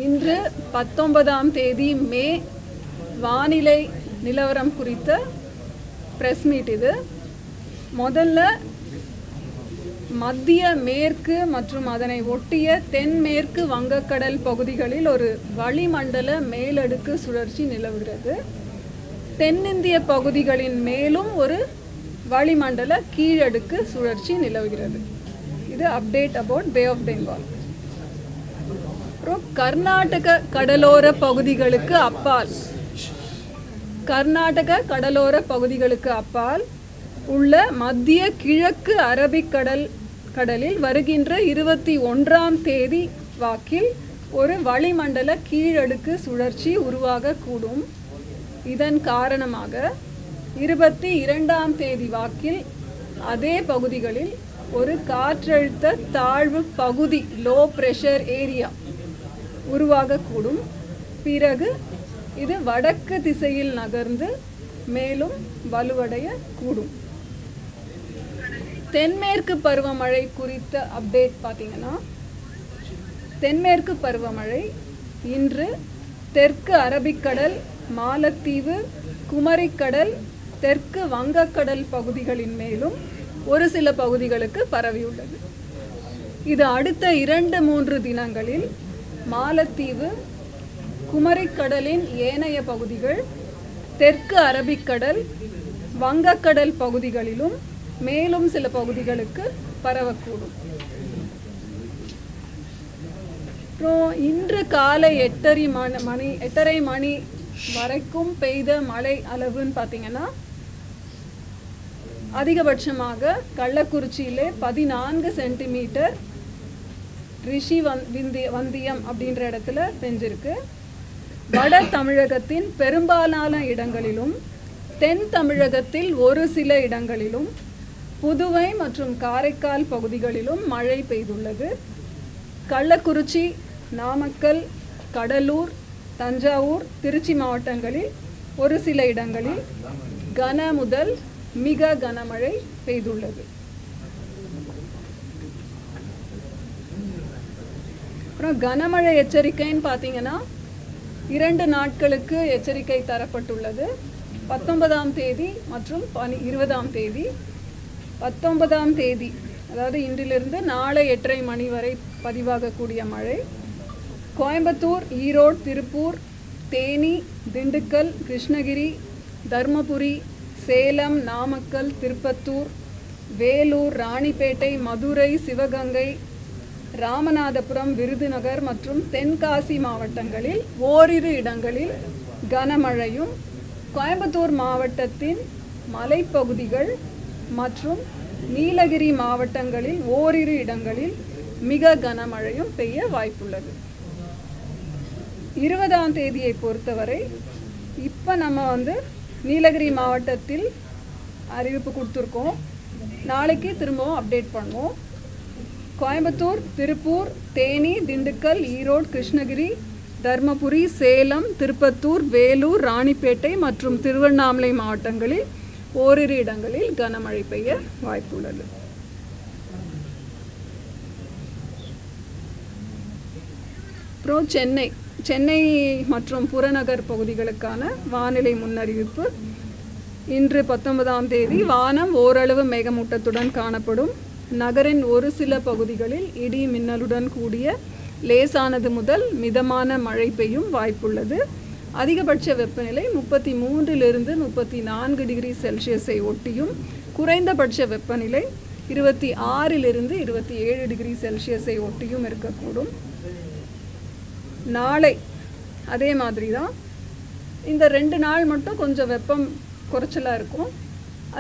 இன்று 19ஆம் தேதி மே வானிலை நிலவரம் குறித்த பிரஸ் மீட் இது. முதல்ல மத்திய மேற்கு மற்றும் அதனை ஒட்டிய தென்மேற்கு வங்கக்கடல் பகுதிகளில் ஒரு வளிமண்டல மேலடுக்கு சுழற்சி நிலவுகிறது. தென்னிந்திய பகுதிகளின் மேலும் ஒரு வளிமண்டல கீழடுக்கு சுழற்சி நிலவுகிறது. இது update about bay of Bengal. அப்புறம் கர்நாடக கடலோர பகுதிகளுக்கு அப்பால் உள்ள மத்திய கிழக்கு அரபிக்கடலில் வருகின்ற 21ஆம் தேதி வாக்கில் ஒரு வளிமண்டல கீழடுக்கு சுழற்சி உருவாகக்கூடும். இதன் காரணமாக 22ஆம் தேதி வாக்கில் அதே பகுதிகளில் ஒரு காற்றழுத்த தாழ்வு பகுதி லோ பிரஷர் ஏரியா உருவாகக்கூடும். பிறகு இது வடக்கு திசையில் நகர்ந்து மேலும் வலுவடைய கூடும். தென்மேற்கு பருவமழை குறித்த அப்டேட் பார்த்தீங்கன்னா, தென்மேற்கு பருவமழை இன்று தெற்கு அரபிக்கடல், மாலத்தீவு, குமரிக்கடல், தெற்கு வங்கக்கடல் பகுதிகளின் மேலும் ஒரு சில பகுதிகளுக்கு பரவியுள்ளது. இது அடுத்த 2-3 தினங்களில் மாலத்தீவு, குமரிக்கடலின் ஏனைய பகுதிகள், தெற்கு அரபிக்கடல், வங்கக்கடல் பகுதிகளிலும் மேலும் சில பகுதிகளுக்கு பரவக்கூடும். அப்புறம் இன்று காலை 8:30 மணி வரைக்கும் பெய்த மழை அளவுன்னு பார்த்தீங்கன்னா, அதிகபட்சமாக கள்ளக்குறிச்சியிலே 14 சென்டிமீட்டர் ரிஷி வந்தியம் அப்படின்ற இடத்துல பெஞ்சிருக்கு. வட தமிழகத்தின் பெரும்பாலான இடங்களிலும், தென் தமிழகத்தில் ஒரு சில இடங்களிலும், புதுவை மற்றும் காரைக்கால் பகுதிகளிலும் மழை பெய்துள்ளது. கள்ளக்குறிச்சி, நாமக்கல், கடலூர், தஞ்சாவூர், திருச்சி மாவட்டங்களில் ஒரு சில இடங்களில் கன முதல் மிக கனமழை பெய்துள்ளது. அப்புறம் கனமழை எச்சரிக்கைன்னு பார்த்தீங்கன்னா, 2 நாட்களுக்கு எச்சரிக்கை தரப்பட்டுள்ளது. 19ஆம் தேதி மற்றும் 20ஆம் தேதி. 19ஆம் தேதி அதாவது இன்றிலிருந்து நாளை 8:30 மணி வரை பதிவாகக்கூடிய மழை கோயம்புத்தூர், ஈரோடு, திருப்பூர், தேனி, திண்டுக்கல், கிருஷ்ணகிரி, தர்மபுரி, சேலம், நாமக்கல், திருப்பத்தூர், வேலூர், ராணிப்பேட்டை, மதுரை, சிவகங்கை, ராமநாதபுரம், விருதுநகர் மற்றும் தென்காசி மாவட்டங்களில் ஓரிரு இடங்களில் கனமழையும், கோயம்புத்தூர் மாவட்டத்தின் மலைப்பகுதிகள் மற்றும் நீலகிரி மாவட்டங்களில் ஓரிரு இடங்களில் மிக கனமழையும் பெய்ய வாய்ப்புள்ளது. 20ஆம் தேதியை பொறுத்தவரை இப்போ நம்ம நீலகிரி மாவட்டத்தில் அறிவிப்பு கொடுத்துருக்கோம். நாளைக்கு திரும்பவும் அப்டேட் பண்ணுவோம். கோயம்புத்தூர், திருப்பூர், தேனி, திண்டுக்கல், ஈரோடு, கிருஷ்ணகிரி, தர்மபுரி, சேலம், திருப்பத்தூர், வேலூர், ராணிப்பேட்டை மற்றும் திருவண்ணாமலை மாவட்டங்களில் ஓரிரு இடங்களில் கனமழை பெய்ய வாய்ப்புள்ளது. அப்புறம் சென்னை மற்றும் புறநகர் பகுதிகளுக்கான வானிலை முன்னறிவிப்பு. இன்று 19ஆம் தேதி வானம் ஓரளவு மேகமூட்டத்துடன் காணப்படும். நகரின் ஒரு சில பகுதிகளில் இடி மின்னலுடன் கூடிய லேசானது முதல் மிதமான மழை பெய்யும் வாய்ப்புள்ளது. அதிகபட்ச வெப்பநிலை 33 to 34 டிகிரி செல்சியஸை ஒட்டியும், குறைந்தபட்ச வெப்பநிலை 26 to 27 டிகிரி செல்சியஸை ஒட்டியும் இருக்கக்கூடும். நாளை அதே மாதிரி தான். இந்த 2 நாள் மட்டும் கொஞ்சம் வெப்பம் குறைச்சலாக இருக்கும்.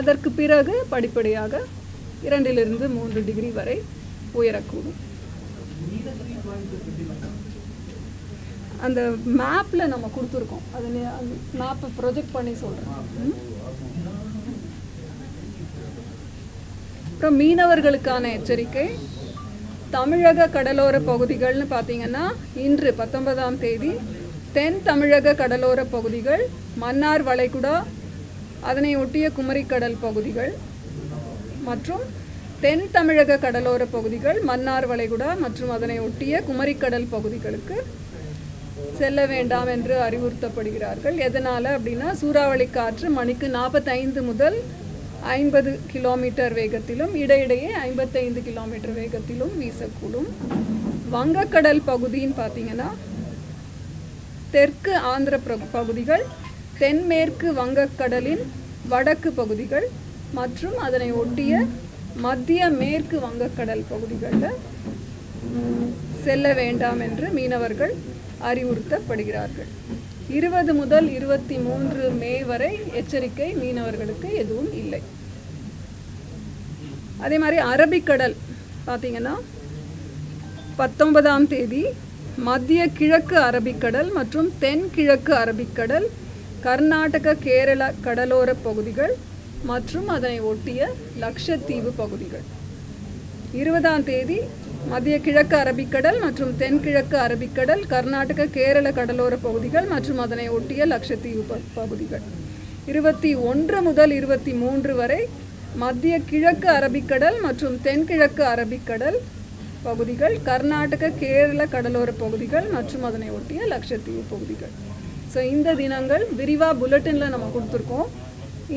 அதற்கு பிறகு படிப்படியாக 2 to 3 டிகிரி வரை உயரக்கூடும். அந்த மேப்பில் நம்ம கொடுத்துருக்கோம். அது அந்த மேப்பை ப்ரொஜெக்ட் பண்ணி சொல்கிறேன். அப்புறம் மீனவர்களுக்கான எச்சரிக்கை. தமிழக கடலோர பகுதிகள்னு பார்த்தீங்கன்னா, இன்று 19ஆம் தேதி தென் தமிழக கடலோர பகுதிகள், மன்னார் வளைகுடா, அதனை ஒட்டிய குமரிக்கடல் பகுதிகள் மற்றும் தென் தமிழக கடலோர பகுதிகள், மன்னார் வளைகுடா மற்றும் அதனை ஒட்டிய குமரிக்கடல் பகுதிகளுக்கு செல்ல வேண்டாம் என்று அறிவுறுத்தப்படுகிறார்கள். எதனால் அப்படின்னா சூறாவளி காற்று மணிக்கு 45 முதல் 50 கிலோமீட்டர் வேகத்திலும் இடையிடையே 55 கிலோமீட்டர் வேகத்திலும் வீசக்கூடும். வங்கக்கடல் பகுதின்னு பார்த்தீங்கன்னா தெற்கு ஆந்திர பகுதிகள், தென்மேற்கு வங்கக்கடலின் வடக்கு பகுதிகள் மற்றும் அதனை ஒட்டிய மத்திய மேற்கு வங்கக்கடல் பகுதிகளில் செல்ல வேண்டாம் என்று மீனவர்கள் அறிவுறுத்தப்படுகிறார்கள். 20 முதல் 23 மே வரை எச்சரிக்கை மீனவர்களுக்கு எதுவும் இல்லை. அதே மாதிரி அரபிக்கடல் பார்த்தீங்கன்னா 19ஆம் தேதி மத்திய கிழக்கு அரபிக்கடல் மற்றும் தென்கிழக்கு அரபிக்கடல், கர்நாடக கேரள கடலோர பகுதிகள் மற்றும் அதனை ஒட்டிய லட்சத்தீவு பகுதிகள். 20ஆம் தேதி மத்திய கிழக்கு அரபிக்கடல் மற்றும் தென்கிழக்கு அரபிக்கடல், கர்நாடக கேரள கடலோர பகுதிகள் மற்றும் அதனை ஒட்டிய லட்சத்தீவு பகுதிகள். 21 முதல் 23 வரை மத்திய கிழக்கு அரபிக்கடல் மற்றும் தென்கிழக்கு அரபிக்கடல் பகுதிகள், கர்நாடக கேரள கடலோர பகுதிகள் மற்றும் அதனை ஒட்டிய லட்சத்தீவு பகுதிகள். ஸோ இந்த தினங்கள் விரிவாக புல்லட்டினில் நம்ம கொடுத்துருக்கோம்.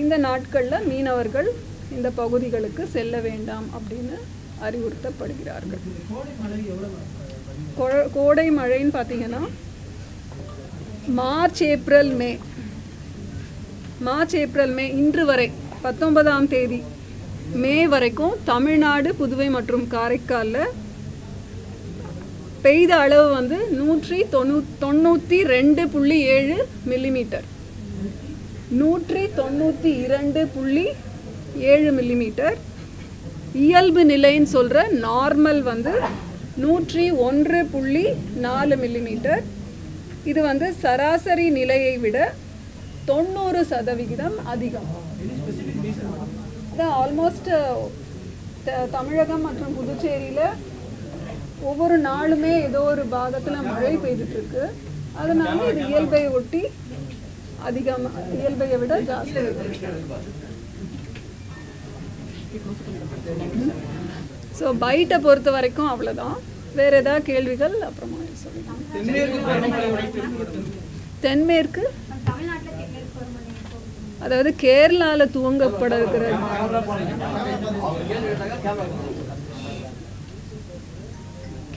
இந்த நாட்களில் மீனவர்கள் இந்த பகுதிகளுக்கு செல்ல வேண்டாம் அப்படின்னு அறிவுறுத்தப்படுகிறார்கள். கோடை மழைன்னு பார்த்தீங்கன்னா மார்ச் ஏப்ரல் மே இன்று வரை 19ஆம் தேதி மே வரைக்கும் தமிழ்நாடு, புதுவை மற்றும் காரைக்காலில் பெய்த அளவு வந்து 192.7 மில்லிமீட்டர். 192.7 மில்லிமீட்டர். இயல்பு நிலைன்னு சொல்கிற நார்மல் வந்து 101.4 மில்லிமீட்டர். இது வந்து சராசரி நிலையை விட 90% அதிகம். ஆல்மோஸ்ட் தமிழகம் மற்றும் புதுச்சேரியில் ஒவ்வொரு நாளுமே ஏதோ ஒரு பாகத்தில் மழை பெய்துட்டுருக்கு. அதனால இது இயல்பை ஒட்டி அதிகமாக, இயல்பையை விட ஜாஸ்தி. ஸோ பைட்டை பொறுத்த வரைக்கும் அவ்வளோதான். வேறு ஏதாவது கேள்விகள் அப்புறமா சொல்லுங்கள். தென்மேற்கு அதாவது கேரளாவில் துவங்கப்பட இருக்கிற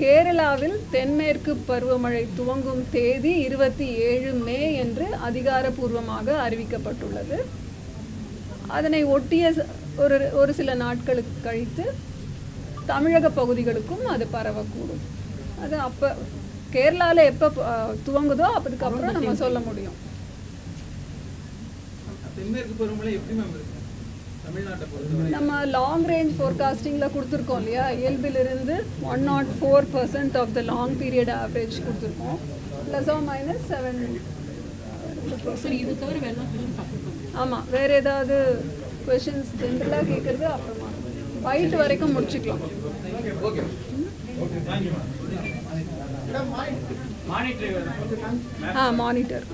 கேரளாவில் தென்மேற்கு பருவமழை துவங்கும் தேதி 27 மே என்று அதிகாரப்பூர்வமாக அறிவிக்கப்பட்டுள்ளது. அதனை ஒட்டிய ஒரு சில நாட்களுக்கு கழித்து தமிழக பகுதிகளுக்கும் அது பரவக்கூடும். அது அப்போ கேரளாவில் எப்போ துவங்குதோ அதுக்கப்புறம் நம்ம சொல்ல முடியும். நம்ம லாங் ரேஞ்ச் ஃபோர்காஸ்டிங்கில் கொடுத்துருக்கோம் இல்லையா, இயல்பிலிருந்து 104% of the long period average கொடுத்துருக்கோம். ±7%. ஆமாம், வேறு ஏதாவது கொஷின்ஸ் ஜென்ரலாக கேட்குறது அப்புறமா பைட் வரைக்கும் முடிச்சுக்கலாம். மானிட்டர்